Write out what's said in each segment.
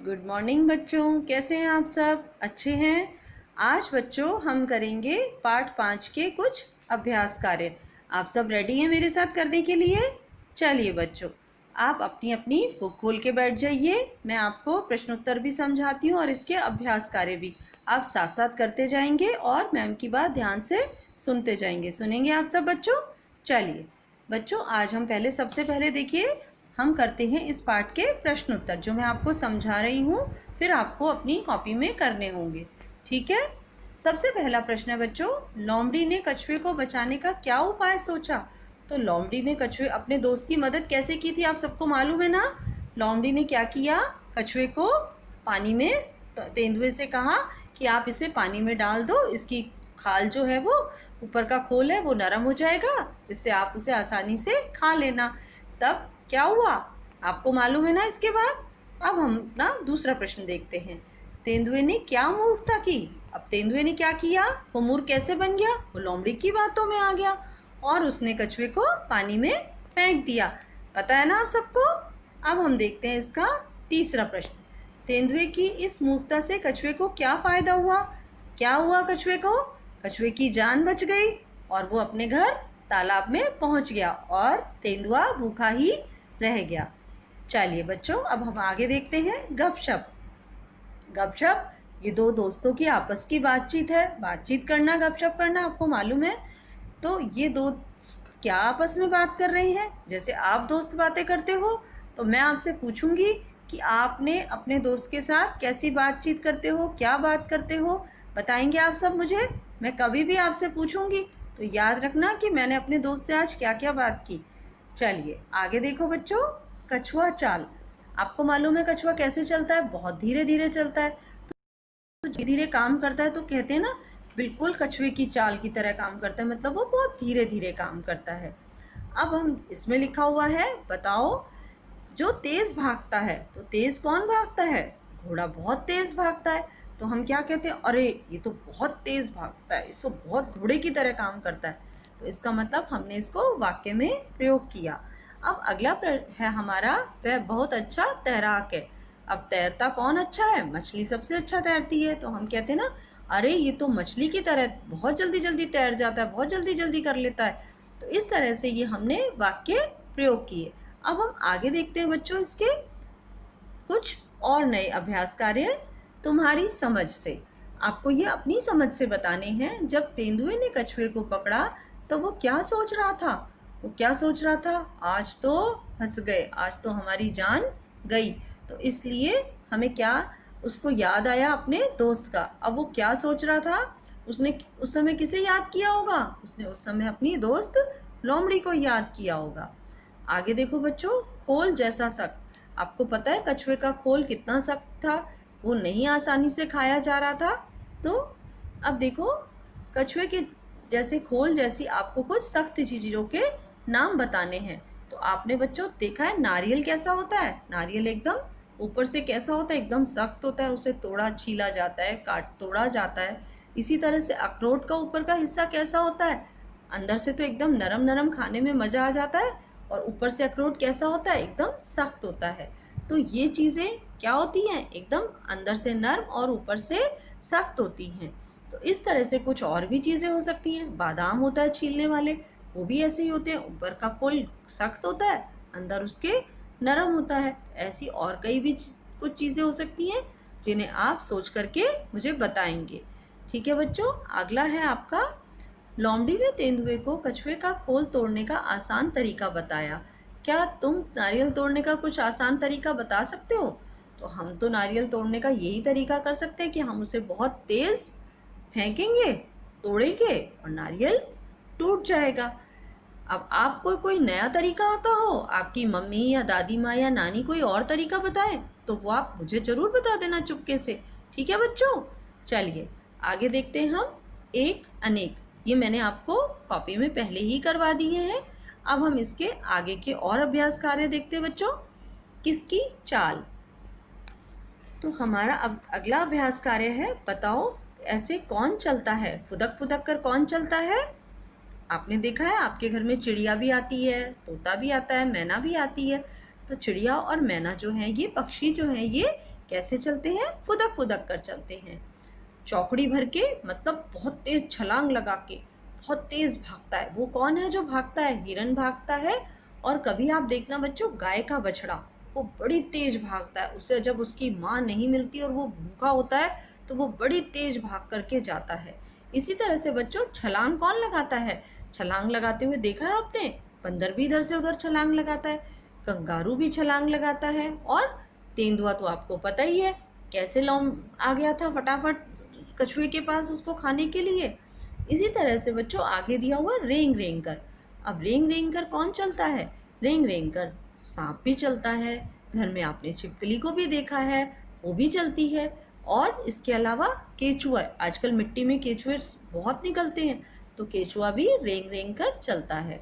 Good morning बच्चों, कैसे हैं आप सब? अच्छे हैं। आज बच्चों हम करेंगे पार्ट 5 के कुछ अभ्यास कार्य। आप सब रेडी हैं मेरे साथ करने के लिए? चलिए बच्चों, आप अपनी अपनी बुक खोल के बैठ जाइए। मैं आपको प्रश्नोत्तर भी समझाती हूँ और इसके अभ्यास कार्य भी आप साथ साथ करते जाएंगे और मैम की बात ध्यान से सुनते जाएंगे। सुनेंगे आप सब बच्चों? चलिए बच्चों, आज हम सबसे पहले देखिए हम करते हैं इस पाठ के प्रश्न उत्तर जो मैं आपको समझा रही हूँ, फिर आपको अपनी कॉपी में करने होंगे। ठीक है। सबसे पहला प्रश्न है बच्चों, लोमड़ी ने कछुए को बचाने का क्या उपाय सोचा? तो लोमड़ी ने कछुए अपने दोस्त की मदद कैसे की थी, आप सबको मालूम है ना। लोमड़ी ने क्या किया, कछुए को पानी में तेंदुए से कहा कि आप इसे पानी में डाल दो, इसकी खाल जो है वो ऊपर का खोल है वो नरम हो जाएगा, जिससे आप उसे आसानी से खा लेना। तब क्या हुआ आपको मालूम है ना। इसके बाद अब हम ना दूसरा प्रश्न देखते हैं। तेंदुए ने क्या मूर्खता की? अब तेंदुए ने क्या किया, वो मूर्ख कैसे बन गया? वो लोमड़ी की बातों में आ गया और उसने कछुए को पानी में फेंक दिया। पता है ना आप सबको। अब हम देखते हैं इसका तीसरा प्रश्न। तेंदुए की इस मूर्खता से कछुए को क्या फ़ायदा हुआ? क्या हुआ कछुए को? कछुए की जान बच गई और वो अपने घर तालाब में पहुंच गया और तेंदुआ भूखा ही रह गया। चलिए बच्चों, अब हम आगे देखते हैं गपशप। गपशप ये दो दोस्तों की आपस की बातचीत है। बातचीत करना, गपशप करना आपको मालूम है। तो ये दो क्या आपस में बात कर रही हैं? जैसे आप दोस्त बातें करते हो तो मैं आपसे पूछूंगी कि आपने अपने दोस्त के साथ कैसी बातचीत करते हो, क्या बात करते हो, बताएंगे आप सब मुझे। मैं कभी भी आपसे पूछूंगी तो याद रखना कि मैंने अपने दोस्त से आज क्या क्या बात की। चलिए आगे देखो बच्चों, कछुआ चाल। आपको मालूम है कछुआ कैसे चलता है? बहुत धीरे धीरे चलता है। तो धीरे धीरे काम करता है तो कहते हैं ना, बिल्कुल कछुए की चाल की तरह काम करता है, मतलब वो बहुत धीरे धीरे काम करता है। अब हम इसमें लिखा हुआ है, बताओ जो तेज भागता है। तो तेज कौन भागता है? घोड़ा बहुत तेज भागता है। तो हम क्या कहते हैं, अरे ये तो बहुत तेज भागता है, इसको बहुत घोड़े की तरह काम करता है। तो इसका मतलब हमने इसको वाक्य में प्रयोग किया। अब अगला है हमारा, वह बहुत अच्छा तैराक है। अब तैरता कौन अच्छा है? मछली सबसे अच्छा तैरती है। तो हम कहते हैं ना, अरे ये तो मछली की तरह बहुत जल्दी जल्दी तैर जाता है, बहुत जल्दी जल्दी कर लेता है। तो इस तरह से ये हमने वाक्य प्रयोग किए। अब हम आगे देखते हैं बच्चों इसके कुछ और नए अभ्यास कार्य तुम्हारी समझ से। आपको ये अपनी समझ से बताने हैं। जब तेंदुए ने कछुए को पकड़ा तो वो क्या सोच रहा था? वो क्या सोच रहा था? आज तो फंस गए, आज तो हमारी जान गई। तो इसलिए हमें क्या, उसको याद आया अपने दोस्त का। अब वो क्या सोच रहा था? उसने उस समय किसे याद किया होगा? उसने उस समय अपनी दोस्त लोमड़ी को याद किया होगा। आगे देखो बच्चों, खोल जैसा सख्त। आपको पता है कछुए का खोल कितना सख्त था, वो नहीं आसानी से खाया जा रहा था। तो अब देखो, कछुए के जैसे खोल जैसी आपको कुछ सख्त चीज़ों के नाम बताने हैं। तो आपने बच्चों देखा है नारियल कैसा होता है? नारियल एकदम ऊपर से कैसा होता है? एकदम सख्त होता है, उसे तोड़ा छीला जाता है, तोड़ा जाता है। इसी तरह से अखरोट का ऊपर का हिस्सा कैसा होता है? अंदर से तो एकदम नरम नरम, खाने में मज़ा आ जाता है, और ऊपर से अखरोट कैसा होता है? एकदम सख्त होता है। तो ये चीज़ें क्या होती हैं? एकदम अंदर से नरम और ऊपर से सख्त होती हैं। तो इस तरह से कुछ और भी चीज़ें हो सकती हैं। बादाम होता है छीलने वाले, वो भी ऐसे ही होते हैं, ऊपर का खोल सख्त होता है, अंदर उसके नरम होता है। ऐसी और कई भी कुछ चीज़ें हो सकती हैं जिन्हें आप सोच करके मुझे बताएंगे। ठीक है बच्चों, अगला है आपका, लोमड़ी ने तेंदुए को कछुए का खोल तोड़ने का आसान तरीका बताया। क्या तुम नारियल तोड़ने का कुछ आसान तरीका बता सकते हो? तो हम तो नारियल तोड़ने का यही तरीका कर सकते हैं कि हम उसे बहुत तेज़ फेंकेंगे, तोड़ेंगे और नारियल टूट जाएगा। अब आपको कोई नया तरीका आता हो, आपकी मम्मी या दादी माँ या नानी कोई और तरीका बताए तो वो आप मुझे ज़रूर बता देना चुपके से। ठीक है बच्चों, चलिए आगे देखते हैं हम एक अनेक। ये मैंने आपको कॉपी में पहले ही करवा दिए हैं। अब हम इसके आगे के और अभ्यास कार्य देखते हैं बच्चों। किसकी चाल। तो हमारा अब अगला अभ्यास कार्य है, बताओ ऐसे कौन चलता है? फुदक फुदक कर कौन चलता है? आपने देखा है आपके घर में चिड़िया भी आती है, तोता भी आता है, मैना भी आती है। तो चिड़िया और मैना जो है, ये पक्षी जो है, ये कैसे चलते हैं? फुदक फुदक कर चलते हैं। चौकड़ी भर के मतलब बहुत तेज छलांग लगा के बहुत तेज भागता है। वो कौन है जो भागता है? हिरन भागता है। और कभी आप देखना बच्चों, गाय का बछड़ा वो बड़ी तेज भागता है। उसे जब उसकी माँ नहीं मिलती और वो भूखा होता है तो वो बड़ी तेज भाग करके जाता है। इसी तरह से बच्चों छलांग कौन लगाता है? छलांग लगाते हुए देखा है आपने? बंदर भी इधर से उधर छलांग लगाता है, कंगारू भी छलांग लगाता है, और तेंदुआ तो आपको पता ही है कैसे लौम आ गया था फटाफट कछुए के पास उसको खाने के लिए। इसी तरह से बच्चों आगे दिया हुआ रेंग रेंग कर। अब रेंग रेंग कर कौन चलता है? रेंग रेंग कर सांप भी चलता है। घर में आपने छिपकली को भी देखा है, वो भी चलती है। और इसके अलावा केचुआ, आजकल मिट्टी में केचुए बहुत निकलते हैं, तो केचुआ भी रेंग रेंग कर चलता है।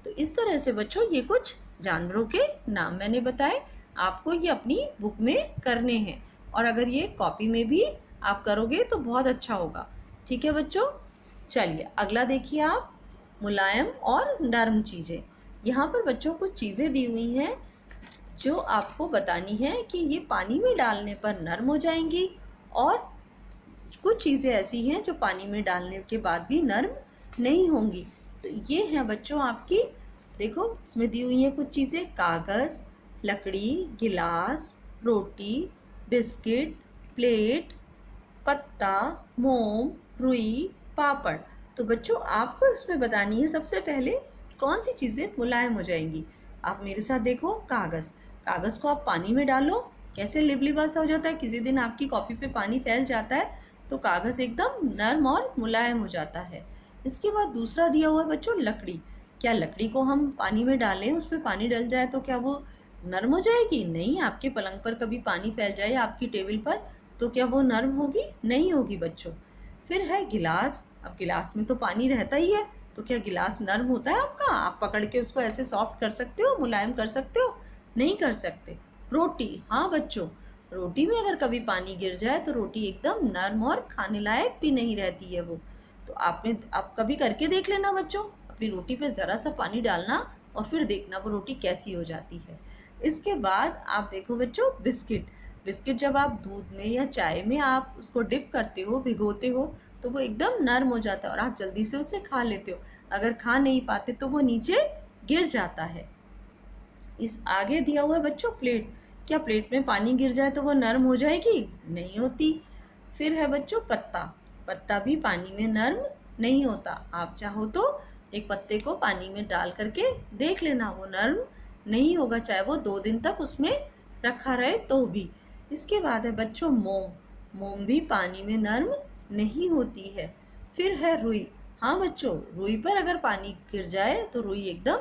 तो इस तरह से बच्चों ये कुछ जानवरों के नाम मैंने बताए, आपको ये अपनी बुक में करने हैं। और अगर ये कॉपी में भी आप करोगे तो बहुत अच्छा होगा। ठीक है बच्चों, चलिए अगला देखिए आप, मुलायम और नरम चीज़ें। यहाँ पर बच्चों कुछ चीज़ें दी हुई हैं जो आपको बतानी है कि ये पानी में डालने पर नरम हो जाएंगी, और कुछ चीज़ें ऐसी हैं जो पानी में डालने के बाद भी नरम नहीं होंगी। तो ये हैं बच्चों आपकी, देखो इसमें दी हुई हैं कुछ चीज़ें, कागज़, लकड़ी, गिलास, रोटी, बिस्किट, प्लेट, पत्ता, मोम, रुई, पापड़। तो बच्चों आपको इसमें बतानी है सबसे पहले कौन सी चीज़ें मुलायम हो जाएंगी। आप मेरे साथ देखो, कागज़। कागज़ को आप पानी में डालो, कैसे लिबलिबा सा हो जाता है। किसी दिन आपकी कॉपी पे पानी फैल जाता है तो कागज़ एकदम नरम और मुलायम हो जाता है। इसके बाद दूसरा दिया हुआ है बच्चों लकड़ी। क्या लकड़ी को हम पानी में डालें, उस पर पानी डल जाए तो क्या वो नरम हो जाएगी? नहीं। आपके पलंग पर कभी पानी फैल जाए आपकी टेबल पर तो क्या वो नरम होगी? नहीं होगी बच्चों। फिर है गिलास। अब गिलास में तो पानी रहता ही है, तो क्या गिलास नरम होता है आपका? आप पकड़ के उसको ऐसे सॉफ्ट कर सकते हो, मुलायम कर सकते हो? नहीं कर सकते। रोटी, हाँ बच्चों, रोटी में अगर कभी पानी गिर जाए तो रोटी एकदम नरम और खाने लायक भी नहीं रहती है वो। तो आप कभी करके देख लेना बच्चों, अपनी रोटी पे ज़रा सा पानी डालना और फिर देखना वो रोटी कैसी हो जाती है। इसके बाद आप देखो बच्चों बिस्किट। बिस्किट जब आप दूध में या चाय में आप उसको डिप करते हो, भिगोते हो, तो वो एकदम नरम हो जाता है और आप जल्दी से उसे खा लेते हो। अगर खा नहीं पाते तो वो नीचे गिर जाता है। इस आगे दिया हुआ है बच्चों प्लेट। क्या प्लेट में पानी गिर जाए तो वो नरम हो जाएगी? नहीं होती। फिर है बच्चों पत्ता। पत्ता भी पानी में नरम नहीं होता। आप चाहो तो एक पत्ते को पानी में डाल करके देख लेना, वो नरम नहीं होगा, चाहे वो 2 दिन तक उसमें रखा रहे तो भी। इसके बाद है बच्चों मोम। मोम भी पानी में नरम नहीं होती है। फिर है रुई। हाँ बच्चों, रुई पर अगर पानी गिर जाए तो रुई एकदम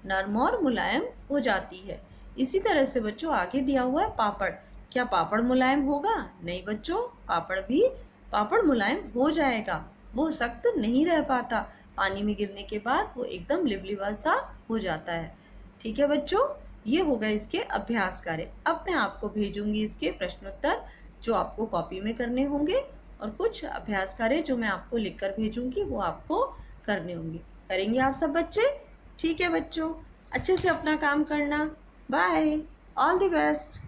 नरम और मुलायम हो जाती है। इसी तरह से बच्चों आगे दिया हुआ है पापड़। क्या पापड़ मुलायम होगा? नहीं बच्चों, पापड़ मुलायम हो जाएगा, वो सख्त नहीं रह पाता। पानी में गिरने के बाद वो एकदम लिबलिबा सा हो जाता है। ठीक है बच्चों, ये हो गए इसके अभ्यास कार्य। अब मैं आपको भेजूंगी इसके प्रश्नोत्तर जो आपको कॉपी में करने होंगे, और कुछ अभ्यास कार्य जो मैं आपको लिखकर भेजूंगी वो आपको करने होंगे। करेंगे आप सब बच्चे? ठीक है बच्चों, अच्छे से अपना काम करना। Bye, all the best.